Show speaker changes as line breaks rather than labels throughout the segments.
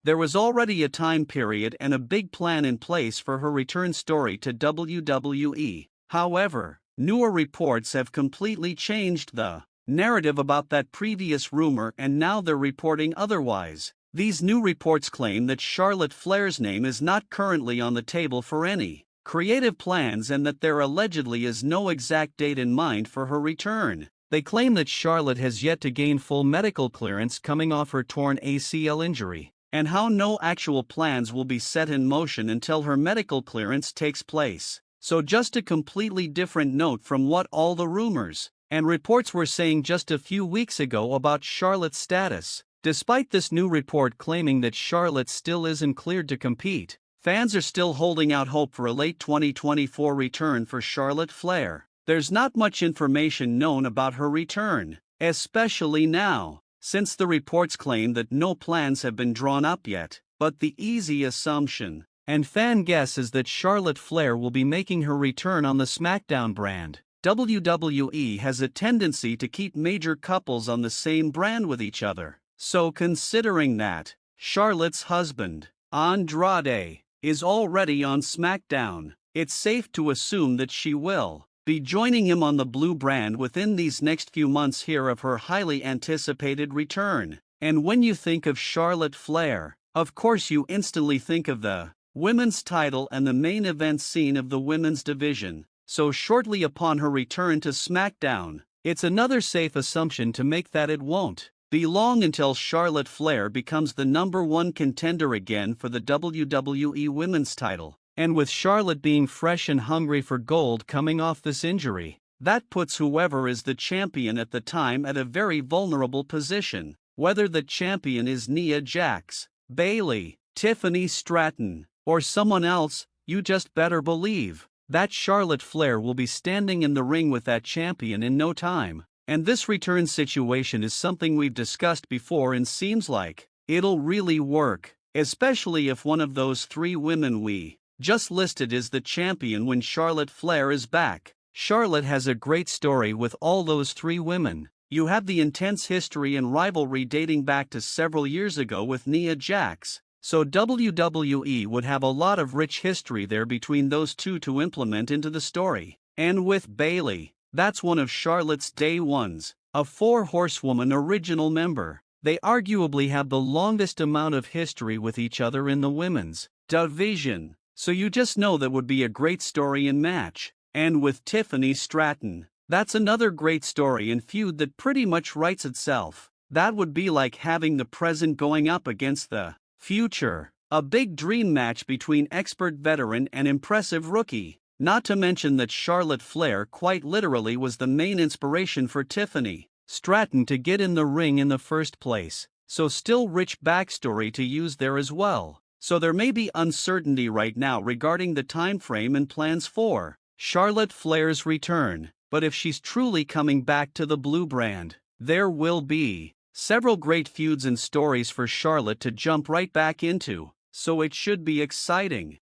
There was already a time period and a big plan in place for her return story to WWE. However, newer reports have completely changed the narrative about that previous rumor, and now they're reporting otherwise. These new reports claim that Charlotte Flair's name is not currently on the table for any creative plans and that there allegedly is no exact date in mind for her return. They claim that Charlotte has yet to gain full medical clearance coming off her torn ACL injury, and how no actual plans will be set in motion until her medical clearance takes place. So just a completely different note from what all the rumors and reports were saying just a few weeks ago about Charlotte's status. Despite this new report claiming that Charlotte still isn't cleared to compete, fans are still holding out hope for a late 2024 return for Charlotte Flair. There's not much information known about her return, especially now, since the reports claim that no plans have been drawn up yet, but the easy assumption and fan guess is that Charlotte Flair will be making her return on the SmackDown brand. WWE has a tendency to keep major couples on the same brand with each other, so considering that Charlotte's husband, Andrade, is already on SmackDown, it's safe to assume that she will be joining him on the blue brand within these next few months here of her highly anticipated return. And when you think of Charlotte Flair, of course you instantly think of the women's title and the main event scene of the women's division. So shortly upon her return to SmackDown, it's another safe assumption to make that it won't be long until Charlotte Flair becomes the #1 contender again for the WWE Women's title. And with Charlotte being fresh and hungry for gold coming off this injury, that puts whoever is the champion at the time at a very vulnerable position. Whether the champion is Nia Jax, Bayley, Tiffany Stratton, or someone else, you just better believe that Charlotte Flair will be standing in the ring with that champion in no time. And this return situation is something we've discussed before and seems like it'll really work, especially if one of those three women we just listed is the champion when Charlotte Flair is back. Charlotte has a great story with all those three women. You have the intense history and rivalry dating back to several years ago with Nia Jax, so WWE would have a lot of rich history there between those two to implement into the story. And with Bayley, that's one of Charlotte's day ones, a four-horsewoman original member. They arguably have the longest amount of history with each other in the women's division. So you just know that would be a great story and match. And with Tiffany Stratton, that's another great story and feud that pretty much writes itself. That would be like having the present going up against the future. A big dream match between expert veteran and impressive rookie. Not to mention that Charlotte Flair quite literally was the main inspiration for Tiffany Stratton to get in the ring in the first place. So still rich backstory to use there as well. So there may be uncertainty right now regarding the time frame and plans for Charlotte Flair's return, but if she's truly coming back to the blue brand, there will be several great feuds and stories for Charlotte to jump right back into, so it should be exciting.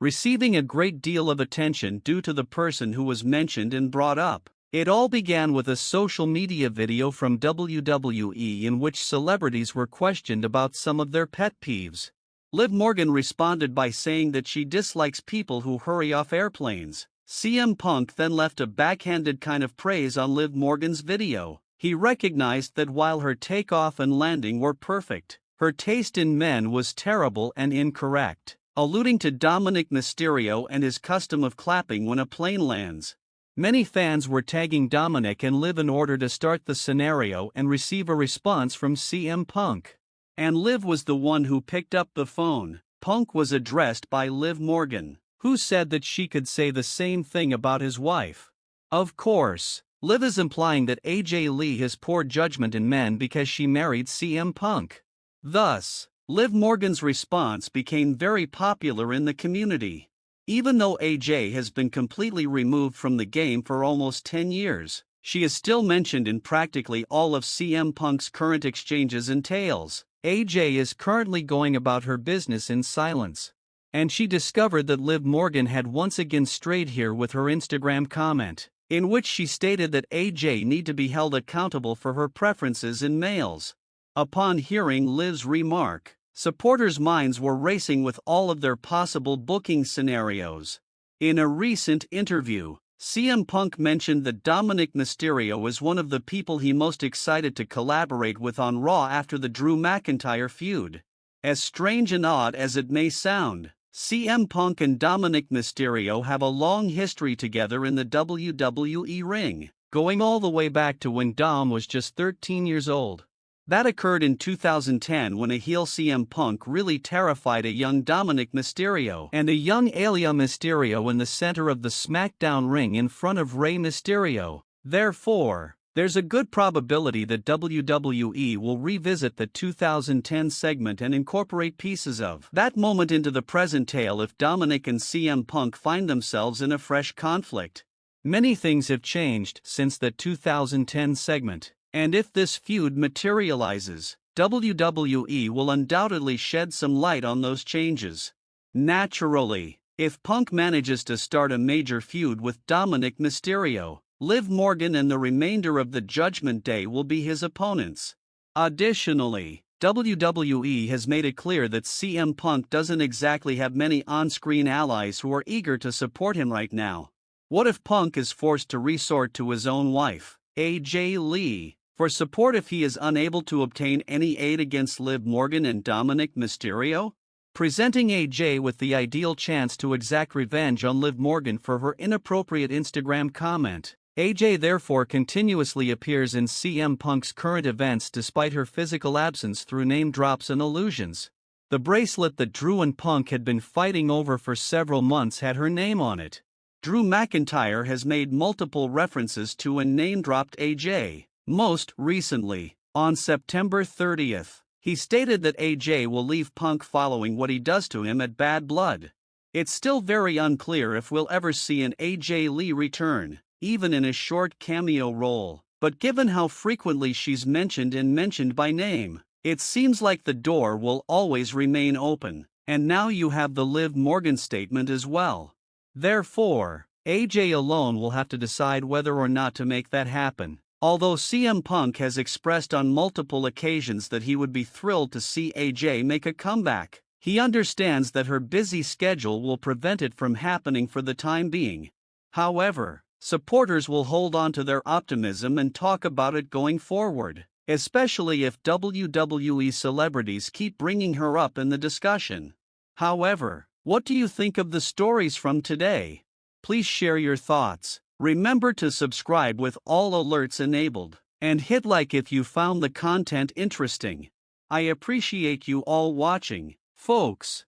Receiving a great deal of attention due to the person who was mentioned and brought up. It all began with a social media video from WWE in which celebrities were questioned about some of their pet peeves. Liv Morgan responded by saying that she dislikes people who hurry off airplanes. CM Punk then left a backhanded kind of praise on Liv Morgan's video. He recognized that while her takeoff and landing were perfect, her taste in men was terrible and incorrect, alluding to Dominic Mysterio and his custom of clapping when a plane lands. Many fans were tagging Dominic and Liv in order to start the scenario and receive a response from CM Punk. And Liv was the one who picked up the phone. Punk was addressed by Liv Morgan, who said that she could say the same thing about his wife. Of course, Liv is implying that AJ Lee has poor judgment in men because she married CM Punk. Thus, Liv Morgan's response became very popular in the community. Even though AJ has been completely removed from the game for almost 10 years, she is still mentioned in practically all of CM Punk's current exchanges and tales. AJ is currently going about her business in silence. And she discovered that Liv Morgan had once again strayed here with her Instagram comment, in which she stated that AJ need to be held accountable for her preferences in males. Upon hearing Liv's remark, supporters' minds were racing with all of their possible booking scenarios. In a recent interview, CM Punk mentioned that Dominic Mysterio is one of the people he most excited to collaborate with on Raw after the Drew McIntyre feud. As strange and odd as it may sound, CM Punk and Dominic Mysterio have a long history together in the WWE ring, going all the way back to when Dom was just 13 years old. That occurred in 2010 when a heel CM Punk really terrified a young Dominic Mysterio and a young Aliyah Mysterio in the center of the SmackDown ring in front of Rey Mysterio. Therefore, there's a good probability that WWE will revisit the 2010 segment and incorporate pieces of that moment into the present tale if Dominic and CM Punk find themselves in a fresh conflict. Many things have changed since the 2010 segment. And if this feud materializes, WWE will undoubtedly shed some light on those changes. Naturally, if Punk manages to start a major feud with Dominic Mysterio, Liv Morgan and the remainder of the Judgment Day will be his opponents. Additionally, WWE has made it clear that CM Punk doesn't exactly have many on-screen allies who are eager to support him right now. What if Punk is forced to resort to his own wife, AJ Lee, for support if he is unable to obtain any aid against Liv Morgan and Dominic Mysterio? Presenting AJ with the ideal chance to exact revenge on Liv Morgan for her inappropriate Instagram comment. AJ therefore continuously appears in CM Punk's current events despite her physical absence through name drops and allusions. The bracelet that Drew and Punk had been fighting over for several months had her name on it. Drew McIntyre has made multiple references to and name-dropped AJ. Most recently, on September 30th, he stated that AJ will leave Punk following what he does to him at Bad Blood. It's still very unclear if we'll ever see an AJ Lee return, even in a short cameo role, but given how frequently she's mentioned by name, it seems like the door will always remain open, and now you have the Liv Morgan statement as well. Therefore, AJ alone will have to decide whether or not to make that happen. Although CM Punk has expressed on multiple occasions that he would be thrilled to see AJ make a comeback, he understands that her busy schedule will prevent it from happening for the time being. However, supporters will hold on to their optimism and talk about it going forward, especially if WWE celebrities keep bringing her up in the discussion. However, what do you think of the stories from today? Please share your thoughts. Remember to subscribe with all alerts enabled, and hit like if you found the content interesting. I appreciate you all watching, folks.